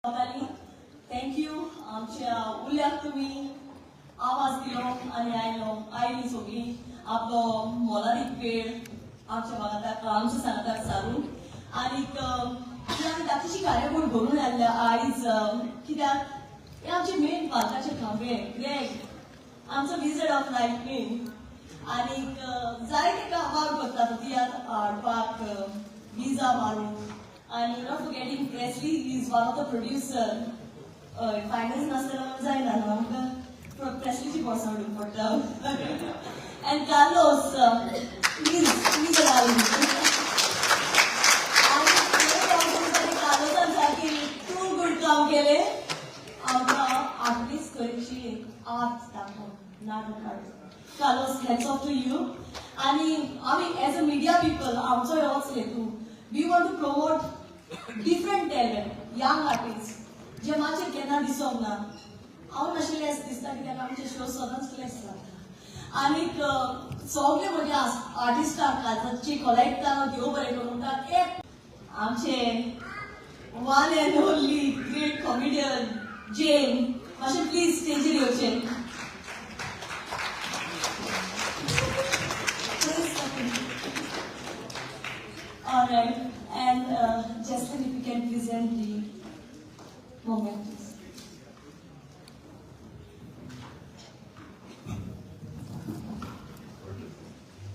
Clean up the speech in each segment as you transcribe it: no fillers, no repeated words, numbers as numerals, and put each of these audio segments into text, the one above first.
Thank you आमच्या उल्याक तुम्ही आवाज दिलो आणि आयली सगळी आपलो मोलादीक वेळ आमच्या भागात आमच्या सांगाताक सारून आणि आमी धाकटीशी कार्यावळ घडून हाडल्या आयज कित्याक हे आमचे मेन पालकाचे खांबे ग्रेग आमचो विजड ऑफ लायफींग आणि जायते कामां करता तो तियात्र हाडपाक विजा मारून and not forgetting Presley is one of the producer. Finance national designer, no? Presley ji boss out but and Carlos, please allow me. Carlos and Zaki two good काम केले. आमचा artist कशी art दाखव, नाटक art. Carlos, hats off to you. आणि आम्ही as a media people, आमचं हेच हेतू. We want to promote different talent, young artists. जे माझे केन्ना दिसोंक ना हांव नाशिल्लें दिसता कित्याक आमचे शो सदांच फ्लेक्स जाता आनी सगळे म्हज्या आर्टिस्टांक आतांची कलेक्टां देव बरें करूं म्हणटा एक आमचे one and only great comedian जेन मातशें प्लीज स्टेजीर येवचें. All right, and Justin, if you can present the moment, please.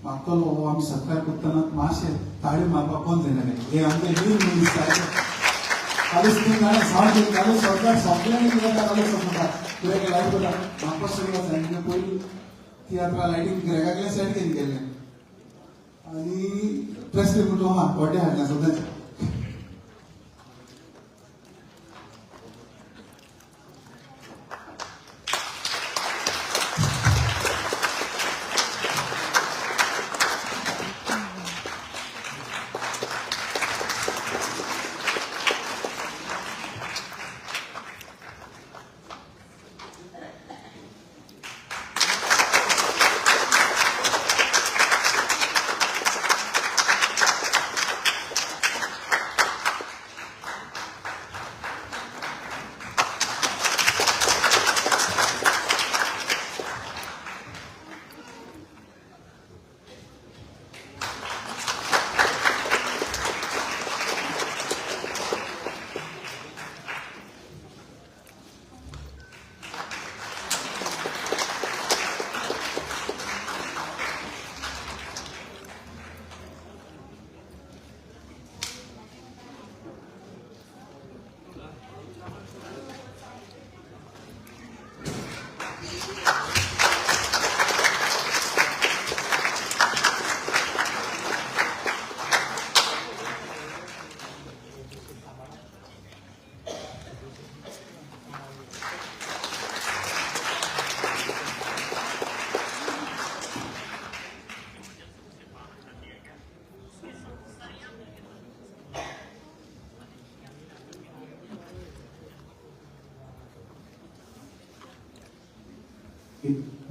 मागतो आम्ही सत्कार करताना माशे ताळी मारपाक कोण जायना हे आमचे न्यू मूवीज कालूच तीन गाणं साऊंड कालूच सरकार सगळ्यांनी कितें कालूच समजता कितें लायट करता म्हाका सगळें सांगितलें पयलीं तियात्रा लायटींग ग्रेगाकले सेट केली गेल्लें आणि प्रेस म्हणतो हा कोटे हाडला सदांच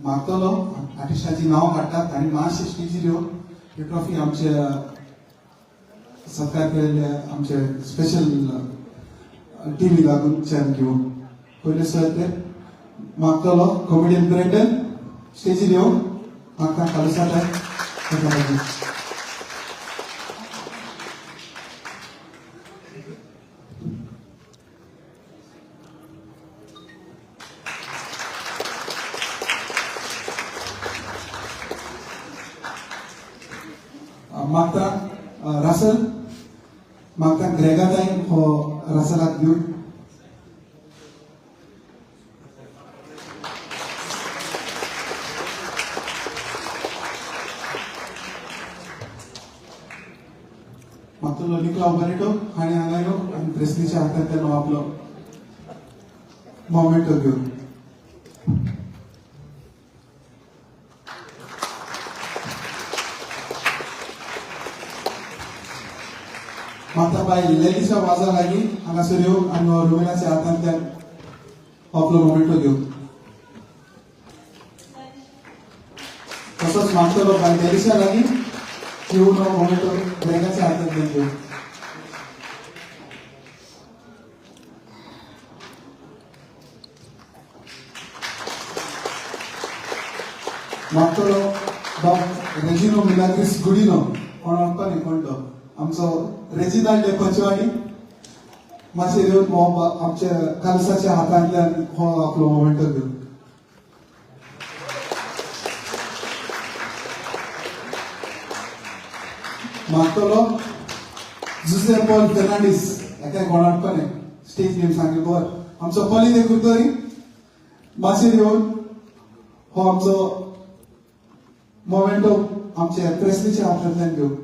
मागतलो आर्टिस्टाची नांव काडटात आनी मातशे स्टेजीर येवन ही ट्रॉफी आमचे सत्कार केलेले आमचे स्पेशल टीमी लागून चॅन घेवन पयले सर ते मागतलो कॉमेडियन ब्रेंडन स्टेजीर येवन म्हाका कालुसाटाय मागता रासल मागता ग्रेगाताईन हो रासलाक दिवन मागतलो निकला बरेटो हाणे हांगायलो आनी प्रेस्लीच्या हातांत तेनो आपलो मोमेंटो घेवन माता बाय लेडीच्या वाजा लागीं हांगासर येवन आनी रुमेनाच्या हातांतल्यान आपलो मोमेंटो घेवन तसोच मागतलो बाय लेडीच्या लागीं येवन हो मोमेंटो ब्रेगाच्या हातांतल्यान घेवन मागतलो डॉक्टर रेजिनो मिलाग्रिस गुडिनो कोण वळखपानी कोण तो आमचो रेजिनाल्ड पंचवाडी मातशें येवन हो आमच्या कालसाच्या हातांतल्यान हो आपलो मोमेंटो घेवन मागतलो जुसे पॉल फर्नांडीस एका कोणाटपाने स्टेज नेम सांगे बर आमचो पॉली देखून तरी मातशें येवन हो आमचो मोमेंटो आमच्या प्रेसलीच्या हातांतल्यान घेवन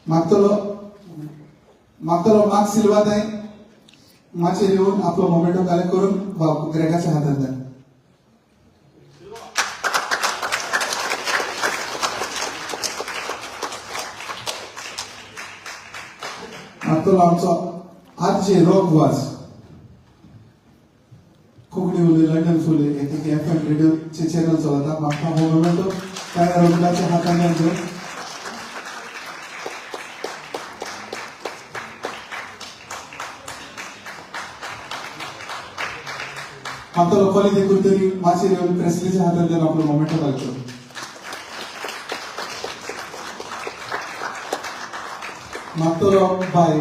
मागतलो मार्क सिल्वा ताई मातशें येवन आपलो मोमेंटो कलेक्ट करून ग्रेगाच्या हातांतल्यान मागतलो आमचो आरजे रॉक वाज कोंकणी उलय लंडन फुले एक FM रेडिओचे चॅनल चलता म्हाका हो मोमेंटो त्या रॉकच्या हातांतल्यान घेवन मागतलो पॉली देखून तरी मातशें येवन प्रेसलीच्या हातांतल्यान आपलो मोमेंटो घालचो मागतलो बाय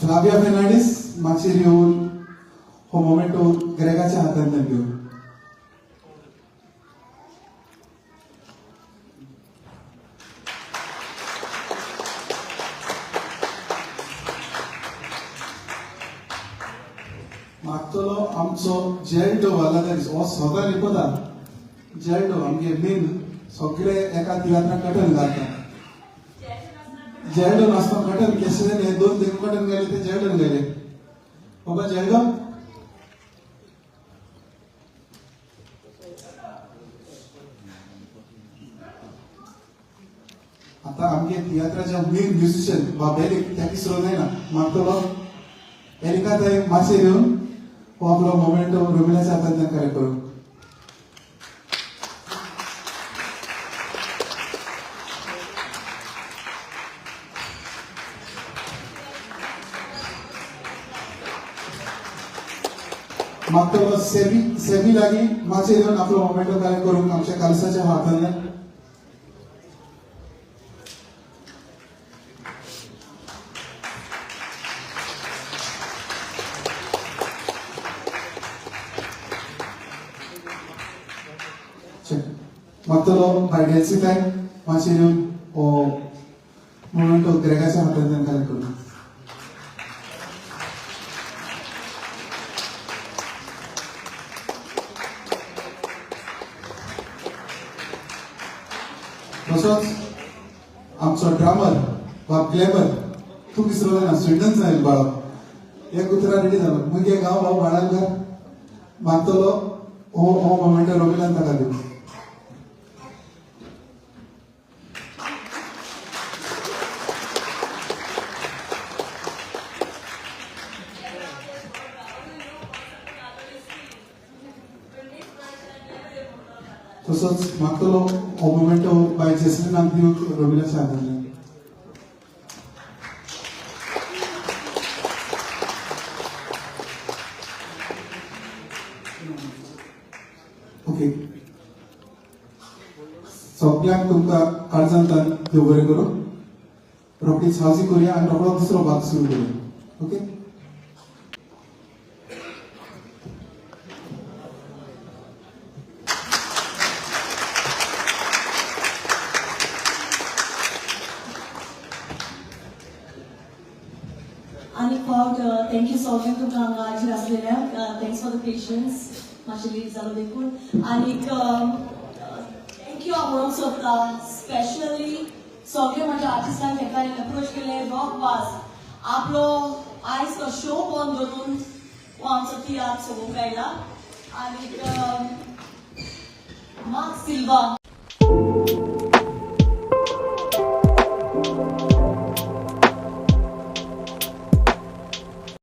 फ्लाविया फेर्नांडीस मातशें येवन हो मोमेंटो ग्रेगाच्या हातांतल्यान घेवन मागतलो आमचो जेल्डो वालादारीस हो सगळो लिपता जेल्डो आमगे मेन सगळे एका तियात्राक कटन घालता जेल्डो नासता कटन केशेन हे दोन दिन कटन गेले ते जेल्डन गेले बाबा जेल्डो आता आमगे तियात्राच्या मेन म्युझिशियन बाबेली त्या विसरो जायना मागतलो एरिका ताई मातशें येवन हो आपलो मोमेंटो रोमिलाच्या हातांतल्यान कलेक्ट करून मागतलो सेबी लागीं मातशें येवन आपलो मोमेंटो कलेक्ट करून आमच्या कालसाच्या हातांतल्यान मागतलो बायडेल्सी ताई मातशें येवन हो मोमेंटो ग्रेगाच्या हातांतल्यान कलेक्ट करून तसोच आमचो ड्रामर वा ग्लॅमर तूं विसरो जायना स्विडन जायल बाळो एक उतरां रेडी जालो मुगे गांव हो वाडालकार मागतलो हो हो मोमेंटो रोमिलान ताका दिवं तसोच मागतलो हो मोमेंटो बाय जेसलीन आमदी रोमिलाच्या हातांतल्यान ओके सगळ्यांक तुमकां काळजांतल्यान देव बरें करूं रोखडीच हावजी करुया आनी रोखडो दुसरो भाग सुरू करुया ओके आणि थँक्यू सगळ्यांक तुमकां हांगा हाजीर आसलेल्याक थँक्स फॉर द पेशन्स मातशें लेट जालो देखून आनी थँक्यू हांव म्हणूंक सोदता स्पेशली सगळे म्हज्या आर्टिस्टांक तांकां अप्रोच केले रॉक वाज आपलो आयज तो शो बंद दवरून हो आमचो तियात्र सोडूंक आयला आनी मार्क सिल्वा